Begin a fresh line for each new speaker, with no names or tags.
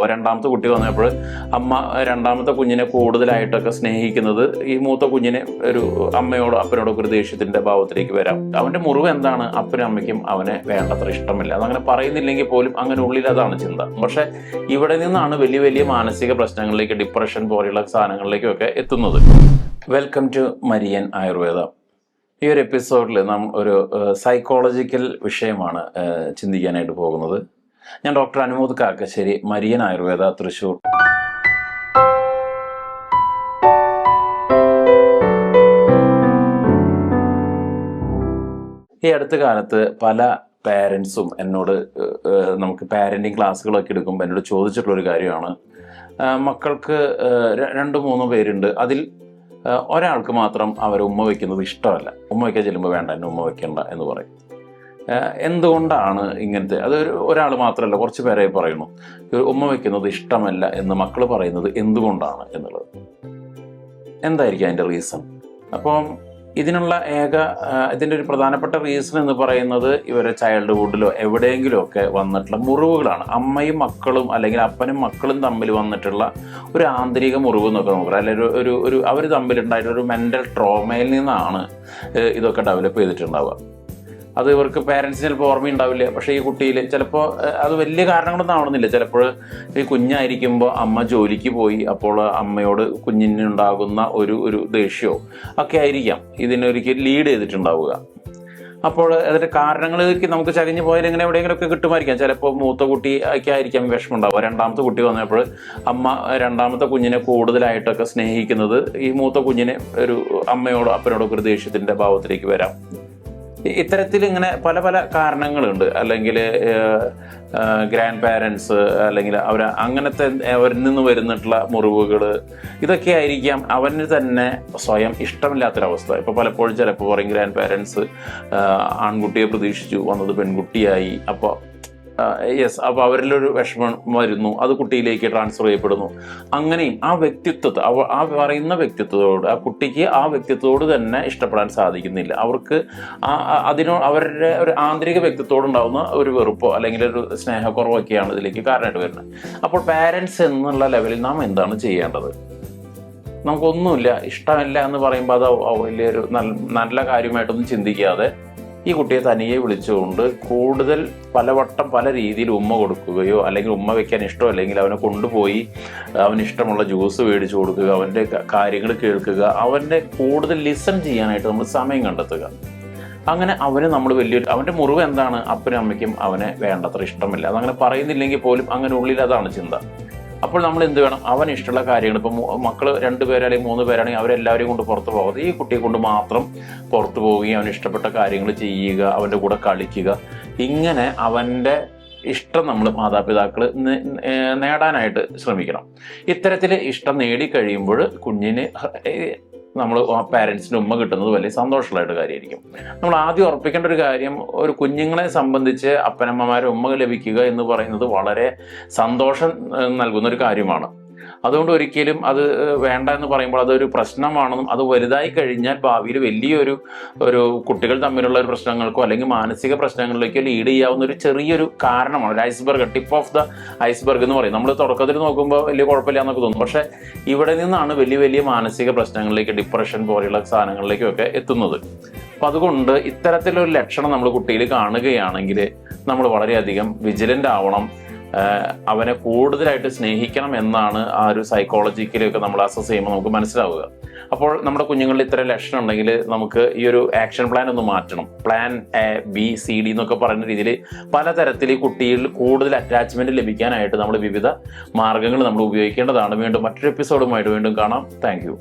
രണ്ടാമത്തെ കുട്ടി വന്നപ്പോൾ അമ്മ രണ്ടാമത്തെ കുഞ്ഞിനെ കൂടുതലായിട്ടൊക്കെ സ്നേഹിക്കുന്നത് ഈ മൂത്ത കുഞ്ഞിനെ ഒരു അമ്മയോടോ അപ്പനോടൊക്കെ ഒരു ദേഷ്യത്തിന്റെ ഭാവത്തിലേക്ക് വരാം. അവന്റെ മുറിവ് എന്താണ്? അപ്പനും അമ്മയ്ക്കും അവനെ വേണ്ടത്ര ഇഷ്ടമില്ല. അതങ്ങനെ പറയുന്നില്ലെങ്കിൽ പോലും അങ്ങനെ ഉള്ളിൽ അതാണ് ചിന്ത. പക്ഷെ ഇവിടെ നിന്നാണ് വലിയ വലിയ മാനസിക പ്രശ്നങ്ങളിലേക്ക്, ഡിപ്രഷൻ പോലെയുള്ള സാധനങ്ങളിലേക്കൊക്കെ എത്തുന്നത്. Welcome to Marian Ayurveda. ഈ ഒരു എപ്പിസോഡിൽ നാം ഒരു സൈക്കോളജിക്കൽ വിഷയമാണ് ചിന്തിക്കാനായിട്ട് പോകുന്നത്. ഞാൻ ഡോക്ടർ അനുമോദ് കാക്കശ്ശേരി, മരിയൻ ആയുർവേദ, തൃശ്ശൂർ. ഈ അടുത്ത കാലത്ത് പല പാരൻസും എന്നോട്, നമുക്ക് പാരൻറ്റിങ് ക്ലാസ്സുകളൊക്കെ എടുക്കുമ്പോൾ എന്നോട് ചോദിച്ചിട്ടുള്ളൊരു കാര്യമാണ്, മക്കൾക്ക് 2-3 പേരുണ്ട്, അതിൽ ഒരാൾക്ക് മാത്രം അവർ ഉമ്മ വയ്ക്കുന്നത് ഇഷ്ടമല്ല. ഉമ്മ വയ്ക്കാൻ ചെല്ലുമ്പോൾ വേണ്ട, എന്നെ ഉമ്മ വയ്ക്കണ്ട എന്ന് പറയും. എന്തുകൊണ്ടാണ് ഇങ്ങനത്തെ? അത് ഒരാൾ മാത്രമല്ല, കുറച്ച് പേരെ പറയുന്നു ഉമ്മ വയ്ക്കുന്നത് ഇഷ്ടമല്ല എന്ന് മക്കൾ പറയുന്നത് എന്തുകൊണ്ടാണ് എന്നുള്ളത്. എന്തായിരിക്കും അതിൻ്റെ റീസൺ? അപ്പം ഇതിൻ്റെ ഒരു പ്രധാനപ്പെട്ട റീസൺ എന്ന് പറയുന്നത് ഇവരെ ചൈൽഡ്ഹുഡിലോ എവിടെയെങ്കിലും ഒക്കെ വന്നിട്ടുള്ള മുറിവുകളാണ്. അമ്മയും മക്കളും അല്ലെങ്കിൽ അപ്പനും മക്കളും തമ്മിൽ വന്നിട്ടുള്ള ഒരു ആന്തരിക മുറിവ് എന്നൊക്കെ നോക്കുക, അല്ലെങ്കിൽ ഒരു അവർ തമ്മിലുണ്ടായിട്ടുള്ള ഒരു മെൻ്റൽ ട്രോമയിൽ നിന്നാണ് ഇതൊക്കെ ഡെവലപ്പ് ചെയ്തിട്ടുണ്ടാവുക. അത് ഇവർക്ക് പേരൻസിന് ചിലപ്പോൾ ഓർമ്മയുണ്ടാവില്ല. പക്ഷേ ഈ കുട്ടിയിൽ ചിലപ്പോൾ അത് വലിയ കാരണങ്ങളൊന്നും ആവണമെന്നില്ല. ചിലപ്പോൾ ഈ കുഞ്ഞായിരിക്കുമ്പോൾ അമ്മ ജോലിക്ക് പോയി, അപ്പോൾ അമ്മയോട് കുഞ്ഞിനുണ്ടാകുന്ന ഒരു ദേഷ്യമോ ഒക്കെ ആയിരിക്കാം ഇതിനൊരിക്കൽ ലീഡ് ചെയ്തിട്ടുണ്ടാവുക. അപ്പോൾ അതിൻ്റെ കാരണങ്ങളിലേക്ക് നമുക്ക് ചകഞ്ഞു പോയാൽ ഇങ്ങനെ എവിടെയെങ്കിലുമൊക്കെ കിട്ടുമായിരിക്കാം. ചിലപ്പോൾ മൂത്ത കുട്ടിക്ക് ആയിരിക്കാം വിഷമം ഉണ്ടാവുക. രണ്ടാമത്തെ കുട്ടി വന്നപ്പോൾ അമ്മ രണ്ടാമത്തെ കുഞ്ഞിനെ കൂടുതലായിട്ടൊക്കെ സ്നേഹിക്കുന്നത് ഈ മൂത്ത കുഞ്ഞിനെ ഒരു അമ്മയോടോ അപ്പനോടൊക്കെ ഒരു ദേഷ്യത്തിൻ്റെ ഭാവത്തിലേക്ക് വരാം. ഇത്തരത്തിൽ ഇങ്ങനെ പല പല കാരണങ്ങളുണ്ട്. അല്ലെങ്കിൽ ഗ്രാൻഡ് പാരൻസ്, അല്ലെങ്കിൽ അവരിൽ നിന്ന് വരുന്നിട്ടുള്ള മുറിവുകൾ, ഇതൊക്കെ ആയിരിക്കാം അവന് തന്നെ സ്വയം ഇഷ്ടമില്ലാത്തൊരവസ്ഥ. ഇപ്പോൾ പലപ്പോഴും ചിലപ്പോൾ പറയും ഗ്രാൻഡ് പാരൻസ് ആൺകുട്ടിയെ പ്രതീക്ഷിച്ചു, വന്നത് പെൺകുട്ടിയായി. അപ്പോൾ അപ്പോൾ അവരിലൊരു വിഷമം വരുന്നു, അത് കുട്ടിയിലേക്ക് ട്രാൻസ്ഫർ ചെയ്യപ്പെടുന്നു. അങ്ങനെയും ആ വ്യക്തിത്വത്തെ, ആ പറയുന്ന വ്യക്തിത്വത്തോട്, ആ കുട്ടിക്ക് ആ വ്യക്തിത്വത്തോട് തന്നെ ഇഷ്ടപ്പെടാൻ സാധിക്കുന്നില്ല. അവർക്ക് അവരുടെ ഒരു ആന്തരിക വ്യക്തിത്വത്തോടുണ്ടാകുന്ന ഒരു വെറുപ്പോ അല്ലെങ്കിൽ ഒരു സ്നേഹക്കുറവൊക്കെയാണ് ഇതിലേക്ക് കാരണമായിട്ട് വരുന്നത്. അപ്പോൾ പാരൻസ് എന്നുള്ള ലെവലിൽ നാം എന്താണ് ചെയ്യേണ്ടത്? നമുക്കൊന്നുമില്ല, ഇഷ്ടമല്ല എന്ന് പറയുമ്പോൾ അത് വലിയൊരു നല്ല കാര്യമായിട്ടൊന്നും ചിന്തിക്കാതെ ഈ കുട്ടിയെ തനിയെ വിളിച്ചുകൊണ്ട് കൂടുതൽ പലവട്ടം പല രീതിയിൽ ഉമ്മ കൊടുക്കുകയോ, അല്ലെങ്കിൽ ഉമ്മ വെക്കാൻ ഇഷ്ടമോ അല്ലെങ്കിൽ അവനെ കൊണ്ടുപോയി അവന് ഇഷ്ടമുള്ള ജ്യൂസ് മേടിച്ചു കൊടുക്കുക, അവൻ്റെ കാര്യങ്ങൾ കേൾക്കുക, അവൻ്റെ കൂടുതൽ ലിസൺ ചെയ്യാനായിട്ട് നമ്മൾ സമയം കണ്ടെത്തുക. അങ്ങനെ നമ്മൾ അവൻ്റെ മുറിവ് എന്താണ്? അപ്പനും അമ്മയ്ക്കും അവനെ വേണ്ടത്ര ഇഷ്ടമില്ല. അതങ്ങനെ പറയുന്നില്ലെങ്കിൽ പോലും അങ്ങനെ ഉള്ളിൽ അതാണ് ചിന്ത. അപ്പോൾ നമ്മൾ എന്ത് വേണം? അവന് ഇഷ്ടമുള്ള കാര്യങ്ങൾ, ഇപ്പോൾ മക്കൾ 2 പേര് അല്ലെങ്കിൽ 3 പേരാണെങ്കിൽ അവരെല്ലാവരെയും കൊണ്ട് പുറത്ത് പോകാതെ ഈ കുട്ടിയെ കൊണ്ട് മാത്രം പുറത്ത് പോവുകയും അവന് ഇഷ്ടപ്പെട്ട കാര്യങ്ങൾ ചെയ്യുക, അവൻ്റെ കൂടെ കളിക്കുക. ഇങ്ങനെ അവൻ്റെ ഇഷ്ടം നമ്മൾ മാതാപിതാക്കൾ നേടാനായിട്ട് ശ്രമിക്കണം. ഇത്തരത്തിൽ ഇഷ്ടം നേടിക്കഴിയുമ്പോൾ കുഞ്ഞിന് നമ്മൾ പാരൻസിന് ഉമ്മ കിട്ടുന്നത് വലിയ സന്തോഷമുള്ളതായിട്ട് കാര്യമായിരിക്കും. നമ്മൾ ആദ്യം ഉറപ്പിക്കേണ്ട ഒരു കാര്യം, ഒരു കുഞ്ഞുങ്ങളെ സംബന്ധിച്ച് അപ്പനമ്മമാരെ ഉമ്മ ലഭിക്കുക എന്ന് പറയുന്നത് വളരെ സന്തോഷം നൽകുന്ന ഒരു കാര്യമാണ്. അതുകൊണ്ട് ഒരിക്കലും അത് വേണ്ട എന്ന് പറയുമ്പോൾ അതൊരു പ്രശ്നമാണെന്നും, അത് വലുതായി കഴിഞ്ഞാൽ ഭാവിയിൽ വലിയൊരു കുട്ടികൾ തമ്മിലുള്ള ഒരു പ്രശ്നങ്ങൾക്കോ അല്ലെങ്കിൽ മാനസിക പ്രശ്നങ്ങളിലേക്കോ ലീഡ് ചെയ്യാവുന്ന ഒരു ചെറിയൊരു കാരണമാണ്. ഒരു iceberg, tip of the iceberg എന്ന് പറയും. നമ്മൾ തുടക്കത്തിൽ നോക്കുമ്പോൾ വലിയ കുഴപ്പമില്ല എന്നൊക്കെ തോന്നും. പക്ഷേ ഇവിടെ നിന്നാണ് വലിയ വലിയ മാനസിക പ്രശ്നങ്ങളിലേക്ക്, ഡിപ്രഷൻ പോലെയുള്ള സാധനങ്ങളിലേക്കൊക്കെ എത്തുന്നത്. അപ്പം അതുകൊണ്ട് ഇത്തരത്തിലൊരു ലക്ഷണം നമ്മൾ കുട്ടിയിൽ കാണുകയാണെങ്കിൽ നമ്മൾ വളരെയധികം വിജിലൻ്റ് ആവണം. അവനെ കൂടുതലായിട്ട് സ്നേഹിക്കണം എന്നാണ് ആ ഒരു സൈക്കോളജിക്കലൊക്കെ നമ്മൾ അസസ് ചെയ്യുമ്പോൾ നമുക്ക് മനസ്സിലാവുക. അപ്പോൾ നമ്മുടെ കുഞ്ഞുങ്ങളിൽ ഇത്തരം ലക്ഷണം ഉണ്ടെങ്കിൽ നമുക്ക് ഈ ഒരു ആക്ഷൻ പ്ലാൻ ഒന്ന് മാറ്റണം. പ്ലാൻ ABCD എന്നൊക്കെ പറയുന്ന രീതിയിൽ പലതരത്തിൽ ഈ കുട്ടിയിൽ കൂടുതൽ അറ്റാച്ച്മെൻറ്റ് ലഭിക്കാനായിട്ട് നമ്മൾ വിവിധ മാർഗ്ഗങ്ങൾ നമ്മൾ ഉപയോഗിക്കേണ്ടതാണ്. വീണ്ടും മറ്റൊരു എപ്പിസോഡുമായിട്ട് വീണ്ടും കാണാം. Thank you.